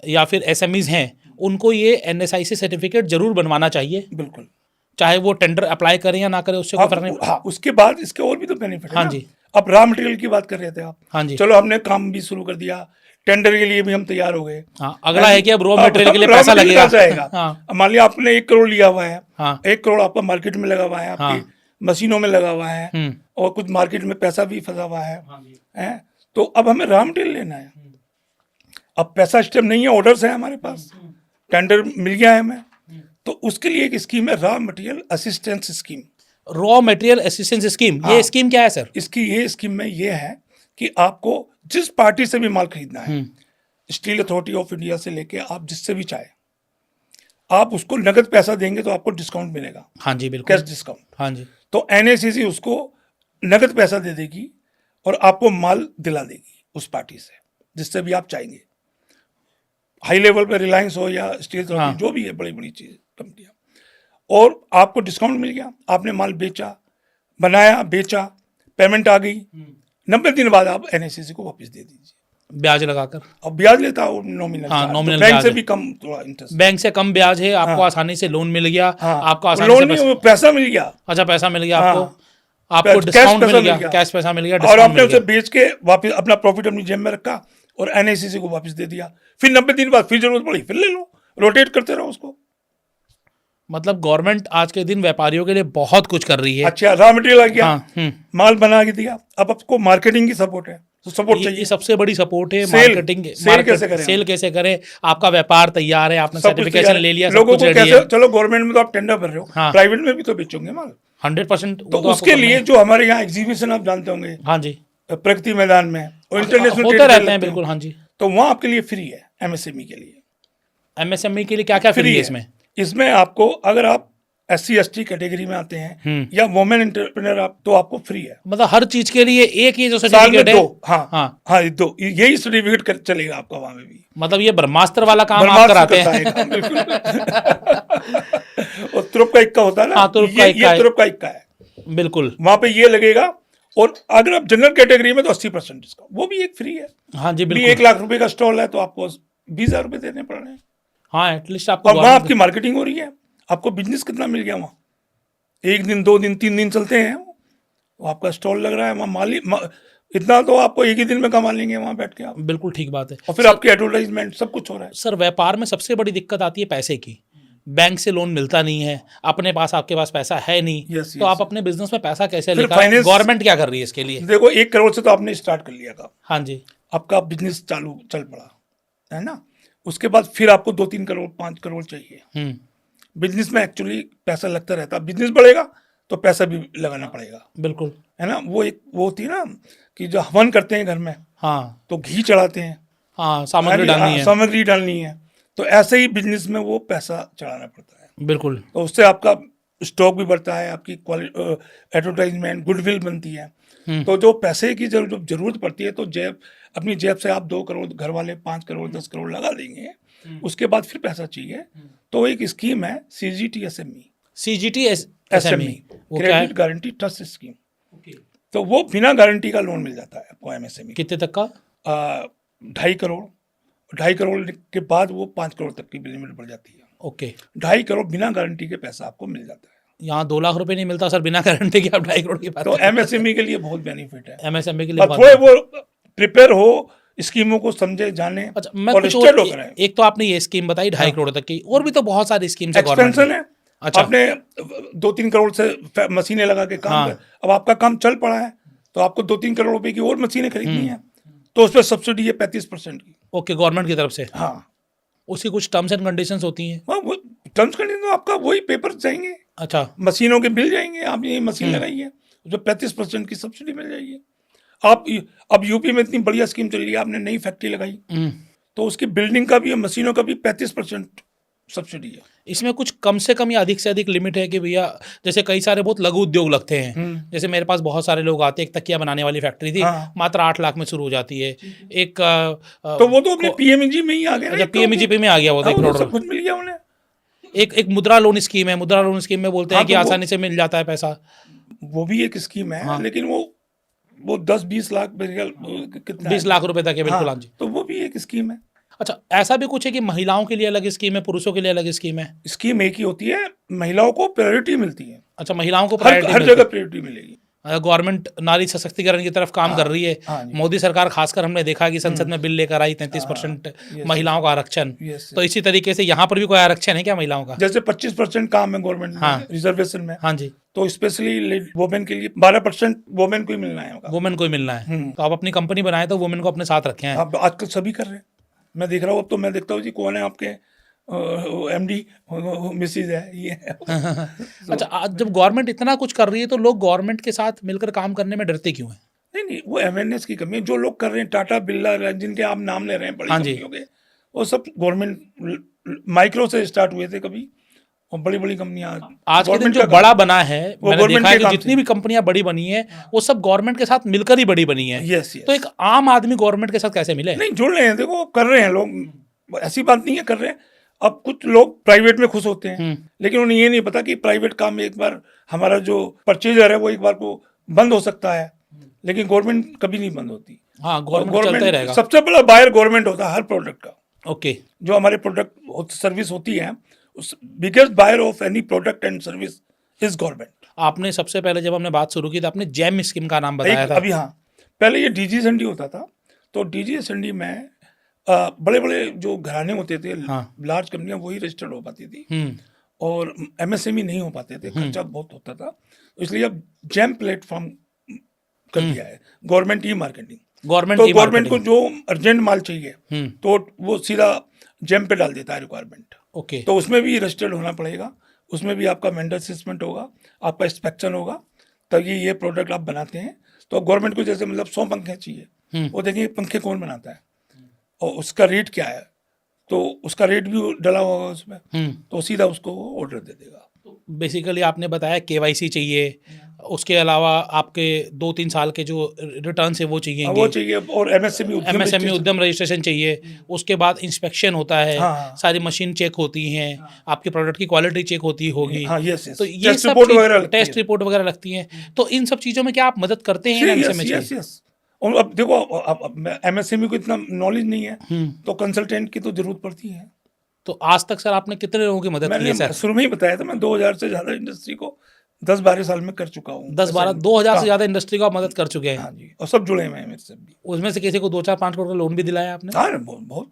या फिर SMEs हैं, उनको ये NSIC सर्टिफिकेट जरूर बनवाना चाहिए। बिल्कुल, चाहे वो टेंडर अप्लाई करें या ना करें, उससे कोई फर्क नहीं। हाँ, उसके बाद इसके और भी तो बेनिफिट है। हाँ जी। अब रॉ मटेरियल की बात कर रहे थे आप। हाँ जी। चलो, हमने काम भी शुरू कर दिया, टेंडर के लिए भी हम तैयार हो गए। हाँ, अगला है कि अब रॉ मटेरियल के लिए पैसा लगेगा। हाँ। मान लिया आपने 1 करोड़ लिया हुआ है, 1 करोड़ आपका मार्केट में लगा हुआ है, आपकी मशीनों में लगा हुआ है और कुछ मार्केट में पैसा भी फंसा हुआ है। तो अब हमें रॉ मटेरियल लेना है। अब पैसा सिस्टम नहीं है, ऑर्डर्स है हमारे पास, टेंडर मिल गया है हमें, तो उसके लिए एक स्कीम है raw material assistance scheme. Raw material assistance scheme, ये स्कीम क्या है सर? इसकी ये स्कीम में ये है कि आपको जिस पार्टी से भी माल खरीदना है, स्टील अथॉरिटी ऑफ इंडिया से लेके आप जिससे भी चाहे, आप उसको नगद पैसा देंगे तो आपको डिस्काउंट मिलेगा। हाँ जी, बिल्कुल, कैश डिस्काउंट। हाँ जी। तो एनएसीसी उसको नगद पैसा दे देगी और आपको माल दिला देगी उस पार्टी से जिससे भी आप चाहेंगे। हाई लेवल पे रिलायंस हो या स्टील अथॉरिटी, जो भी है बड़ी बड़ी चीज कंपनियां, और आपको डिस्काउंट मिल गया। आपने माल बेचा, बनाया, बेचा, पेमेंट आ गई, 90 दिन बाद आप एनएसीसी को वापस दे दीजिए ब्याज लगाकर। अब ब्याज लेता हो नॉमिनल, हाँ, नॉमिनल बैंक ब्याज से है। भी कम थोड़ा इंटरेस्ट, बैंक से कम ब्याज है, आपको आसानी से लोन मिल गया, आपको आसानी लोन से नहीं, वो पैसा मिल गया। अच्छा, पैसा मिल गया आपको, हाँ। आपको कैश डिस्काउंट पैसा मिल मिल गया, गया। कैश पैसा मिल गया, और डिस्काउंट आपने मिल उसे गया। बेच के वापस अपना प्रॉफिट अपनी जेब में रखा और एनएसीसी को वापस दे दिया। फिर 90 दिन बाद फिर जरूरत पड़ी फिर ले लो, रोटेट करते रहो उसको। मतलब गवर्नमेंट आज के दिन व्यापारियों के लिए बहुत कुछ कर रही है। अच्छा, रॉ मटेरियल आ गया, हाँ, माल बना के दिया, अब आपको मार्केटिंग की सपोर्ट है, तो सपोर्ट ये चाहिए। सबसे बड़ी सपोर्ट है। सेल, मार्केटिंग, सेल कैसे करें, सेल कैसे करें, आपका व्यापार तैयार है, आपने सब कुछ सर्टिफिकेशन तैयार है। ले लिया, सब लोगों कुछ को रेडी कैसे, है। चलो गवर्नमेंट में तो आप टेंडर भर रहे हो, हाँ। प्राइवेट में भी तो बेचोगे माल। 100%। तो उसके लिए जो हमारे यहाँ एग्जीबिशन आप जानते होंगे, हाँ जी, प्रगति मैदान में और इंटरनेशनल होते रहते हैं, बिल्कुल, हाँ जी। तो वहाँ आपके लिए फ्री है एमएसएमई के लिए। एमएसएमई के लिए क्या क्या फ्री है इसमें? इसमें आपको अगर आप SC/ST कैटेगरी में आते हैं या वुमेन एंटरप्रेन्योर आप, तो आपको फ्री है। मतलब हर चीज के लिए एक ही जो साल में सर्टिफिकेट है। 2, हाँ, 2 यही सर्टिफिकेट चलेगा आपका वहाँ में भी। मतलब ये ब्रह्मास्त्र वाला काम आप कराते हैं। और तुरुप का इक्का होता है ना, हाँ, तुरुप का इक्का ये तुरुप का इक्का है, बिल्कुल। वहाँ पे ये लगेगा। और अगर आप जनरल कैटेगरी में तो 80% डिस्काउंट, वो भी एक फ्री है। हाँ जी, भी बिल्कुल। 1 लाख रुपए का स्टॉल है तो आपको 20,000 रुपए देने पड़ रहे हैं। हाँ, एटलीस्ट आपको और वहाँ आपकी मार्केटिंग हो रही है, आपको बिजनेस कितना मिल गया वहाँ। 1 दिन 2 दिन 3 दिन चलते हैं, वो आपका स्टॉल लग रहा है वहाँ, माली इतना तो आपको एक ही दिन में कमा लेंगे वहाँ बैठ के आप। बिल्कुल ठीक बात है। और फिर आपकी एडवर्टाइजमेंट सब कुछ हो रहा है। सर, व्यापार में सबसे बड़ी दिक्कत आती है पैसे की। बैंक से लोन मिलता नहीं है, अपने पास आपके पास पैसा है नहीं, Yes, तो आप अपने बिजनेस में पैसा कैसे फिर लेकर? finance- गवर्नमेंट क्या कर रही है इसके लिए? देखो 1 करोड़ से तो आपने स्टार्ट कर लिया था, हाँ जी, आपका बिजनेस चालू चल पड़ा है ना। उसके बाद फिर आपको 2-3 करोड़ 5 करोड़ चाहिए। बिजनेस में एक्चुअली पैसा लगता रहता है, बिजनेस बढ़ेगा तो पैसा भी लगाना पड़ेगा, बिल्कुल। है ना। वो होती है ना कि जो हवन करते हैं घर में, हाँ तो घी चढ़ाते हैं, हाँ, सामग्री डालनी है, सामग्री डालनी है, तो ऐसे ही बिजनेस में वो पैसा चढ़ाना पड़ता है। बिल्कुल। तो उससे आपका स्टॉक भी बढ़ता है, आपकी एडवर्टाइजमेंट, गुडविल बनती है। तो जो पैसे की जरूरत पड़ती है, तो अपनी जेब से आप 2 करोड़, घर वाले 5 करोड़ 10 करोड़ लगा देंगे, उसके बाद फिर पैसा चाहिए। तो एक स्कीम है CGTSME, CGTSME, वो क्या है? Credit guarantee trust scheme. तो वो बिना गारंटी का लोन मिल जाता है आपको MSME। कितने तक का? 2.5 करोड़, 2.5 करोड़ के बाद वो 5 करोड़ तक की लिमिट बढ़ जाती है। ओके। 2.5 करोड़ बिना गारंटी के पैसा आपको मिल जाता है। यहाँ 2 लाख रुपए नहीं मिलता सर बिना गारंटी के, आप 2.5 करोड़ की बात तो कर। MSME के लिए बहुत बेनिफिट है। MSME के लिए और थोड़े वो प्रिपेयर हो, स्कीमों को समझे जाने। अच्छा, मैं और कुछ स्टेट और, करें। एक तो आपने ये स्कीम बताई 2.5 करोड़ तक की, और भी तो बहुत सारी स्कीम्स है एक्सपेंशन है। अच्छा। आपने 2-3 करोड़ से मशीनें लगा के काम कर, अब आपका काम चल पड़ा है, तो आपको 2-3 करोड़ रुपए की और मशीनें खरीदनी है, तो उस पर सब्सिडी है 35% की। ओके, गवर्नमेंट की तरफ से। हाँ, उसकी कुछ टर्म्स एंड कंडीशंस होती हैं? वो टर्म्स कंडीशन तो आपका वही पेपर जाएंगे, अच्छा, मशीनों के मिल जाएंगे। आप ये मशीन लगाई है, जो 35% की सब्सिडी मिल जाएगी। आप अब यूपी में इतनी बढ़िया स्कीम चल रही है, आपने नई फैक्ट्री लगाई, तो उसकी बिल्डिंग का भी और मशीनों का भी 35% सब्सिडी है। इसमें कुछ कम से कम या अधिक से अधिक लिमिट है कि भैया, जैसे कई सारे बहुत लघु उद्योग लगते हैं, जैसे मेरे पास बहुत सारे लोग आते हैं, एक तकिया बनाने वाली फैक्ट्री थी, मात्र 8 लाख में शुरू हो जाती है। एक तो वो तो अपने PMEG में ही आ गया। अच्छा, PMEG में आ गया, वो 1 करोड़ सब कुछ मिल गया उन्हें। एक मुद्रा लोन स्कीम है, मुद्रा लोन स्कीम में बोलते हैं कि आसानी से मिल जाता है पैसा। वो भी एक स्कीम है, लेकिन वो 10-20 लाख कितना 20 लाख रुपए तक है, बिल्कुल। हाँ जी, तो वो भी एक स्कीम है। अच्छा, ऐसा भी कुछ है कि महिलाओं के लिए अलग स्कीम है, पुरुषों के लिए अलग स्कीम है? स्कीम एक ही होती है, महिलाओं को प्रायोरिटी मिलती है। अच्छा, महिलाओं को हर जगह प्रायोरिटी मिलेगी। गवर्नमेंट नारी सशक्तिकरण की तरफ काम कर रही है। हाँ जी। मोदी सरकार खासकर हमने देखा कि संसद में बिल लेकर आई 33% yes, महिलाओं का आरक्षण। yes, तो इसी तरीके से यहाँ पर भी कोई आरक्षण है क्या महिलाओं का? जैसे 25% काम है गवर्नमेंट हाँ। में रिजर्वेशन में, हाँ जी, तो स्पेशली वुमेन के लिए 12% वुमेन को ही मिलना है होगा। वुमेन को ही मिलना है। तो आप अपनी कंपनी बनाए तो वुमेन को अपने साथ रखे हैं। अब आजकल सभी कर रहे हैं, मैं देख रहा हूँ। अब तो मैं देखता हूँ जी कौन है आपके एमडी, मिसिज है ये है। अच्छा, आज जब गवर्नमेंट इतना कुछ कर रही है तो लोग गवर्नमेंट के साथ मिलकर काम करने में डरते क्यों हैं? नहीं नहीं, वो अवेयरनेस की कमी है। जो लोग कर रहे हैं, टाटा बिरला जिनके आप नाम ले रहे हैं बड़ी हाँ जी। कंपनियों के, वो सब गवर्नमेंट माइक्रो से स्टार्ट हुए थे कभी, और बड़ी बड़ी कंपनियां आज के दिन government जो का बड़ा काम- बना है, वो मैंने government देखा है के कि काम जितनी से। भी कंपनियां बड़ी बनी है वो सब गवर्नमेंट के साथ मिलकर ही बड़ी बनी है। Yes yes. तो एक आम आदमी गवर्नमेंट के साथ कैसे मिले? नहीं, जुड़ रहे हैं, देखो कर रहे हैं लोग, ऐसी बात नहीं है, कर रहे हैं। अब कुछ लोग प्राइवेट में खुश होते हैं, लेकिन उन्हें ये नहीं पता कि प्राइवेट काम में एक बार हमारा जो परचेजर है वो एक बार को बंद हो सकता है, लेकिन गवर्नमेंट कभी नहीं बंद होती। हाँ, गवर्नमेंट चलता ही रहेगा। सबसे बड़ा बायर गवर्नमेंट होता है हर प्रोडक्ट का। ओके, जो हमारे प्रोडक्ट सर्विस होती है, उस biggest buyer of any product and service is government. आपने सबसे पहले जब हमने बात शुरू की तो आपने जेम स्कीम का नाम बताया था। अभी हाँ, पहले ये डीजीएसएनडी होता था, तो डीजीएसएनडी में बड़े बड़े जो घराने होते थे, हाँ। लार्ज कंपनियां, वही रजिस्टर्ड हो पाती थी, हम्म, और एमएसएमई नहीं हो पाते थे, खर्चा बहुत होता था। तो इसलिए अब जेम प्लेटफॉर्म कर दिया है गवर्नमेंट ई मार्केटिंग। गवर्नमेंट तो ई गवर्नमेंट को मार्केटिंग। जो अर्जेंट माल चाहिए तो वो सीधा जेम पे डाल देता है रिक्वायरमेंट। ओके, तो उसमें भी रजिस्टर्ड होना पड़ेगा, उसमें भी आपका वेंडर असेसमेंट होगा, आपका इंस्पेक्शन होगा, तभी ये प्रोडक्ट आप बनाते हैं। तो गवर्नमेंट को जैसे मतलब 100 पंखे चाहिए, वो देखेंगे पंखे कौन बनाता है और उसका रेट क्या है, तो उसका रेट भी डला होगा उसमें, तो सीधा उसको वो ऑर्डर दे देगा। बेसिकली आपने बताया केवाईसी चाहिए, उसके अलावा आपके 2-3 साल के जो रिटर्न है वो वो चाहिए, चाहिए, और एमएसएमई एमएसएमई उद्यम रजिस्ट्रेशन चाहिए, उसके बाद इंस्पेक्शन होता है, हाँ। सारी मशीन चेक होती हैं, आपके प्रोडक्ट की क्वालिटी चेक होती होगी। हाँ, यस यस, तो ये टेस्ट सब रिपोर्ट वगैरह लगती टेस्ट है। रिपोर्ट वगैरह लगती हैं। तो इन सब चीज़ों में क्या आप मदद करते हैं यस एमएसएमई? Yes yes. और अब देखो, अब एमएसएमई को इतना नॉलेज नहीं है, तो कंसल्टेंट की तो जरूरत पड़ती है। तो आज तक सर आपने कितने लोगों की मदद की है मैंने सर? शुरू में ही बताया था, मैं 2000 से ज्यादा इंडस्ट्री को 10-12 साल में कर चुका हूँ। 2000 से ज़्यादा इंडस्ट्री को आप मदद कर चुके हैं। हाँ जी, और सब जुड़े हुए हैं मेरे से भी। उसमें से किसी को 2-4-5 करोड़ का लोन भी दिलाया आपने? हाँ, बहुत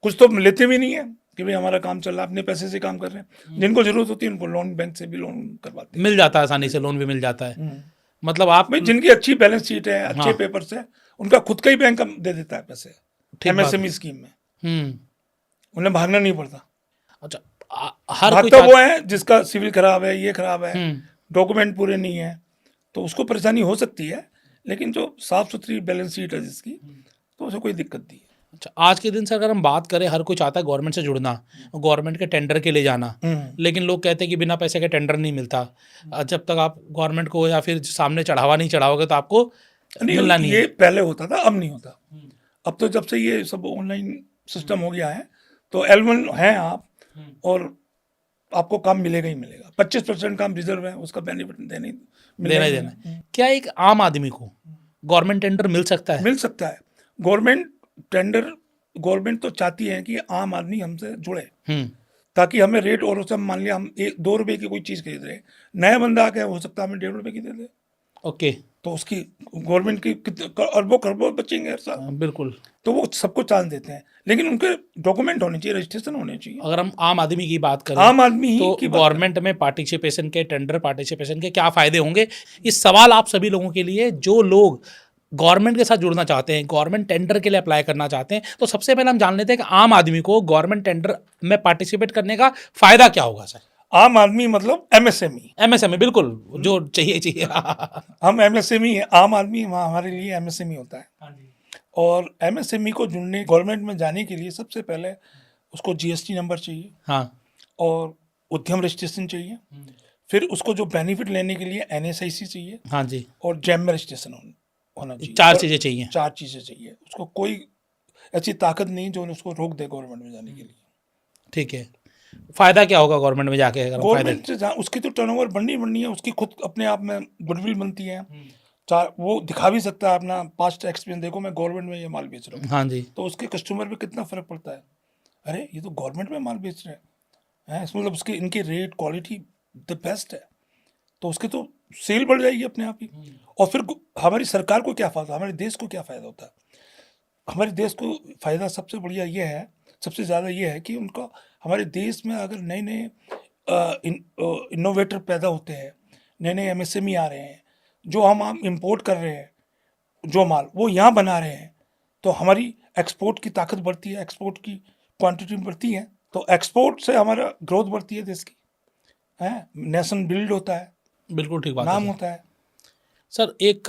कुछ तो लेते भी नहीं है कि भाई हमारा काम चल रहा है, अपने पैसे से काम कर रहे हैं। जिनको जरूरत होती है उनको लोन, बैंक से भी लोन करवाते हैं। मिल जाता है, आसानी से लोन भी मिल जाता है। मतलब आप भाई जिनकी अच्छी बैलेंस शीट है, अच्छे पेपर्स है, उनका खुद का ही बैंक दे देता है पैसे एमएसएमई स्कीम में, उन्हें भागना नहीं पड़ता। अच्छा, हर कोई भागता वो है जिसका सिविल खराब है, ये खराब है, डॉक्यूमेंट पूरे नहीं है, तो उसको परेशानी हो सकती है, लेकिन जो साफ सुथरी बैलेंस शीट है जिसकी, तो उसे कोई दिक्कत नहीं है। अच्छा, आज के दिन से अगर हम बात करें, हर कोई चाहता है गवर्नमेंट से जुड़ना, गवर्नमेंट के टेंडर के लिए जाना, लेकिन लोग कहते हैं कि बिना पैसे के टेंडर नहीं मिलता। जब तक आप गवर्नमेंट को या फिर सामने चढ़ावा नहीं चढ़ाओगे तो आपको मिलना नहीं ये है। पहले होता था, अब नहीं होता। अब तो जब से ये सब ऑनलाइन सिस्टम हो गया है, तो L1 हैं आप, और आपको काम मिलेगा ही मिलेगा। 25% काम रिजर्व है, उसका बेनिफिट देना ही देना है। क्या एक आम आदमी को गवर्नमेंट टेंडर मिल सकता है? मिल सकता है। गवर्नमेंट टेंडर, गवर्नमेंट तो चाहती है कि आम आदमी हमसे जुड़े, ताकि हमें रेट, और उसे मान लिया हम 2 रुपए की कोई चीज़ खरीद रहे हैं, नया बंदा आके हो सकता है हमें 1.5 रुपए की दे दे। ओके, तो उसकी गवर्नमेंट की कितने अरबों खरबों बचेंगे हर साल। बिल्कुल। तो वो सबको चांस देते हैं, लेकिन उनके डॉक्यूमेंट होने चाहिए, रजिस्ट्रेशन होने चाहिए। अगर हम आम आदमी की बात करें, आम आदमी ही तो की बात गवर्नमेंट में पार्टिसिपेशन के, टेंडर पार्टिसिपेशन के क्या फायदे होंगे? ये सवाल आप सभी लोगों के लिए, जो लोग गवर्नमेंट के साथ जुड़ना चाहते हैं, गवर्नमेंट टेंडर के लिए अप्लाई करना चाहते हैं। तो सबसे पहले हम जान लेते हैं कि आम आदमी को गवर्नमेंट टेंडर में पार्टिसिपेट करने का फायदा क्या होगा सर? आम आदमी मतलब एमएसएमई। एमएसएमई, बिल्कुल, जो चाहिए। हम एमएसएमई है, आम आदमी हमारे लिए एमएसएमई होता है। और एमएसएमई को जुड़ने, गवर्नमेंट में जाने के लिए सबसे पहले उसको जीएसटी नंबर चाहिए, हाँ, और उद्यम रजिस्ट्रेशन चाहिए। फिर उसको जो बेनिफिट लेने के लिए एनएसआईसी चाहिए, हाँ जी, और जेम में रजिस्ट्रेशन होना चाहिए। 4 चीज़ें चाहिए। 4 चीज़ें चाहिए। उसको कोई ऐसी ताकत नहीं जो उसको रोक दे गवर्नमेंट में जाने के लिए। ठीक है, फायदा क्या होगा गवर्नमेंट में जाके? अगर हम फायदा, गवर्नमेंट से उसकी तो टर्नओवर बढ़नी है, उसकी खुद अपने आप में गुडविल बनती है। वो दिखा भी सकता है अपना पास्ट एक्सपीरियंस, देखो मैं गवर्नमेंट में ये माल बेच रहा हूँ। हाँ जी, तो उसके कस्टमर पे कितना फर्क पड़ता है, अरे ये तो गवर्नमेंट में माल बेच रहे हैं, इसमें मतलब उसके इनके रेट क्वालिटी द बेस्ट है, तो उसके तो सेल बढ़ जाएगी अपने आप ही। और फिर हमारी सरकार को क्या फ़ायदा, हमारे देश को क्या फ़ायदा होता है? हमारे देश को फ़ायदा सबसे बढ़िया ये है, सबसे ज़्यादा ये है कि उनका हमारे देश में अगर नए-नए इनोवेटर पैदा होते हैं, नए-नए एमएसएमई आ रहे हैं, जो हम इम्पोर्ट कर रहे हैं, जो माल वो यहाँ बना रहे हैं, तो हमारी एक्सपोर्ट की ताकत बढ़ती है, एक्सपोर्ट की क्वांटिटी बढ़ती है, तो एक्सपोर्ट से हमारा ग्रोथ बढ़ती है देश की, है, नेशन बिल्ड होता है, बिल्कुल ठीक बात नाम है होता है। सर। एक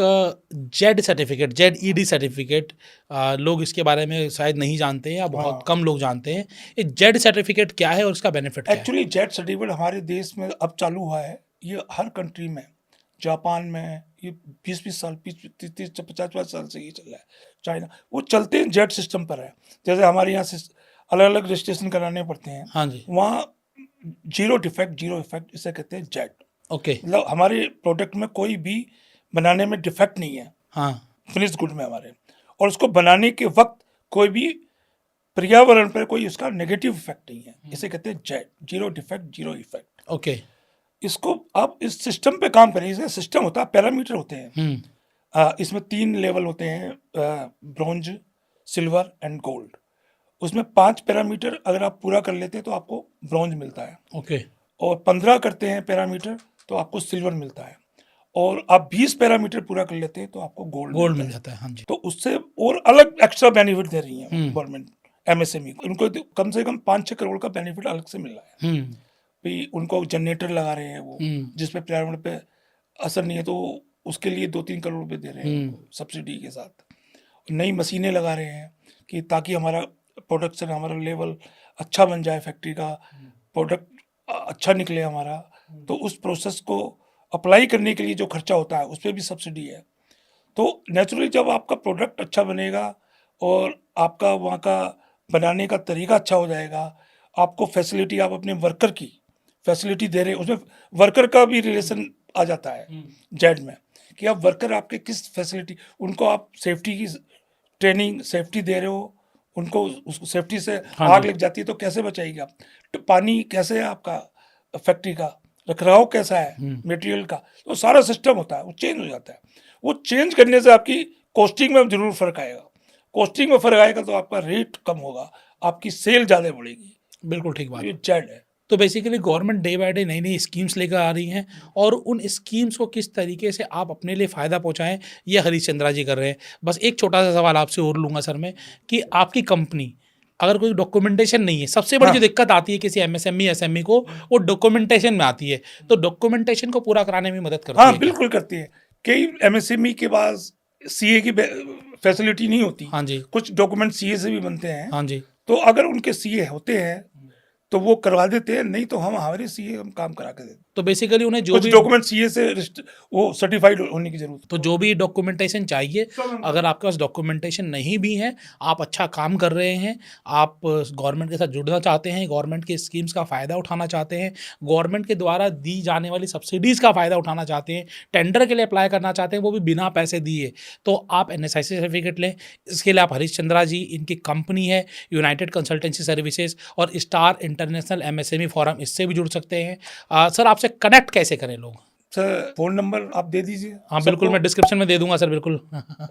जेड सर्टिफिकेट, जेड सर्टिफिकेट, लोग इसके बारे में शायद नहीं जानते हैं या बहुत हाँ। कम लोग जानते हैं। ये जेड सर्टिफिकेट क्या है और इसका बेनिफिट क्या है? एक्चुअली जेट सर्टिफिकेट हमारे देश में अब चालू हुआ है, ये हर कंट्री में, जापान में ये 20-20 साल, 30-30, 50-50 साल से ये चल रहा है। चाइना, वो चलते हैं जेट सिस्टम पर है। जैसे हमारे यहाँ से अलग अलग रजिस्ट्रेशन कराने पड़ते हैं, हाँ जी। वहाँ जीरो डिफेक्ट, जीरो इफेक्ट, इसे कहते हैं जेट। ओके। मतलब हमारे प्रोडक्ट में कोई भी बनाने में डिफेक्ट नहीं है, हाँ। फिनिश गुड में हमारे, और उसको बनाने के वक्त कोई भी पर्यावरण पर कोई उसका नेगेटिव इफेक्ट नहीं है, इसे कहते हैं jet, zero defect, zero effect. Okay. इसको आप इस सिस्टम पे काम करें, इसका सिस्टम होता है, पैरामीटर होते हैं। इसमें 3 लेवल होते हैं, ब्रॉन्ज, सिल्वर एंड गोल्ड। उसमें 5 पैरामीटर अगर आप पूरा कर लेते हैं तो आपको ब्रॉन्ज मिलता है, ओके। और 15 करते हैं पैरामीटर तो आपको सिल्वर मिलता है, और आप 20 पैरामीटर पूरा कर लेते हैं तो आपको गोल्ड मिल जाता है। हाँ जी। तो उससे और अलग एक्स्ट्रा बेनिफिट दे रही है गवर्नमेंट एमएसएमई को। इनको तो कम से कम 5-6 करोड़ का बेनिफिट अलग से मिल रहा है। भाई उनको जनरेटर लगा रहे हैं वो, जिसपे पर्यावरण पे असर नहीं है, तो उसके लिए 2-3 करोड़ रुपए दे रहे हैं सब्सिडी के साथ। नई मशीनें लगा रहे हैं कि ताकि हमारा प्रोडक्शन, हमारा लेवल अच्छा बन जाए, फैक्ट्री का प्रोडक्ट अच्छा निकले हमारा, तो उस प्रोसेस को अप्लाई करने के लिए जो खर्चा होता है उस पर भी सब्सिडी है। तो नेचुरली जब आपका प्रोडक्ट अच्छा बनेगा और आपका वहाँ का बनाने का तरीका अच्छा हो जाएगा, आपको फैसिलिटी, आप अपने वर्कर की फैसिलिटी दे रहे हैं, उसमें वर्कर का भी रिलेशन आ जाता है जेड में, कि आप वर्कर आपके किस फैसिलिटी, उनको आप सेफ्टी की ट्रेनिंग, सेफ्टी दे रहे हो, उनको उस सेफ्टी से आग लग जाती है तो कैसे बचाएगी आप, तो पानी कैसे है आपका, फैक्ट्री का रखरखाव कैसा है, मटेरियल का, तो सारा सिस्टम होता है, वो चेंज हो जाता है। वो चेंज करने से आपकी कॉस्टिंग में जरूर फर्क आएगा, कॉस्टिंग में फर्क आएगा तो आपका रेट कम होगा, आपकी सेल ज़्यादा बढ़ेगी। बिल्कुल ठीक बात। ये जेड है। तो basically government day by day नई नई स्कीम्स लेकर आ रही हैं, और उन स्कीम्स को किस तरीके से आप अपने लिए फ़ायदा पहुंचाएं, ये हरीश चंद्रा जी कर रहे हैं। बस एक छोटा सा सवाल आपसे और लूँगा सर मैं, कि आपकी कंपनी अगर कोई डॉक्यूमेंटेशन नहीं है, सबसे बड़ी जो दिक्कत आती है किसी एमएसएमई एसएमई को, वो डॉक्यूमेंटेशन में आती है, तो डॉक्यूमेंटेशन को पूरा कराने में मदद करती है हाँ क्या? बिल्कुल करती है। कई एमएसएमई के पास सीए की फैसिलिटी नहीं होती, हाँ जी। कुछ डॉक्यूमेंट सीए से भी बनते हैं, हाँ जी। तो अगर उनके सीए होते हैं तो वो करवा देते हैं, नहीं तो हम हमारे सीए हम काम करा के देते। तो बेसिकली उन्हें जो कुछ भी डॉक्यूमेंट सीए से वो सर्टिफाइड होने की जरूरत। तो जो भी डॉक्यूमेंटेशन चाहिए, अगर आपके पास डॉक्यूमेंटेशन नहीं भी है, आप अच्छा काम कर रहे हैं, आप गवर्नमेंट के साथ जुड़ना चाहते हैं, गवर्नमेंट की स्कीम्स का फ़ायदा उठाना चाहते हैं, गवर्नमेंट के द्वारा दी जाने वाली सब्सिडीज़ का फ़ायदा उठाना चाहते हैं, टेंडर के लिए अप्लाई करना चाहते हैं, वो भी बिना पैसे दिए, तो आप एनएसआईसी सर्टिफिकेट लें। इसके लिए आप हरीश चंद्रा जी, इनकी कंपनी है यूनाइटेड कंसल्टेंसी सर्विसेज और स्टार इंटरनेशनल एमएसएमई फोरम, इससे भी जुड़ सकते हैं। सर आपसे कनेक्ट कैसे करें लोग? सर फोन नंबर आप दे दीजिए। हाँ बिल्कुल, मैं डिस्क्रिप्शन में दे दूंगा सर, बिल्कुल।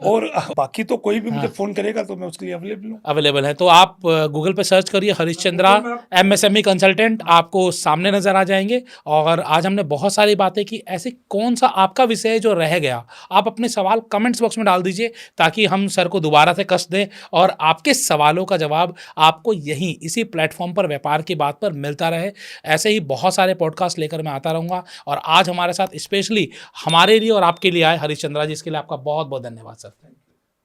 और बाकी तो कोई भी मुझे फोन करेगा तो मैं उसके लिए अवेलेबल हूँ। अवेलेबल है, तो आप गूगल पे सर्च करिए हरीश चंद्रा एमएसएमई कंसल्टेंट, आपको सामने नजर आ जाएंगे। और आज हमने बहुत सारी बातें की। ऐसे कौन सा आपका विषय है जो रह गया, आप अपने सवाल कमेंट्स बॉक्स में डाल दीजिए, ताकि हम सर को दोबारा से कष्ट दें, और आपके सवालों का जवाब आपको यहीं इसी प्लेटफॉर्म पर व्यापार की बात पर मिलता रहे। ऐसे ही बहुत सारे पॉडकास्ट लेकर मैं आता रहूँगा, और आज हमारे साथ स्पेशली हमारे लिए और आपके लिए आए हरीश चंद्रा जी, इसके लिए आपका बहुत बहुत धन्यवाद सर।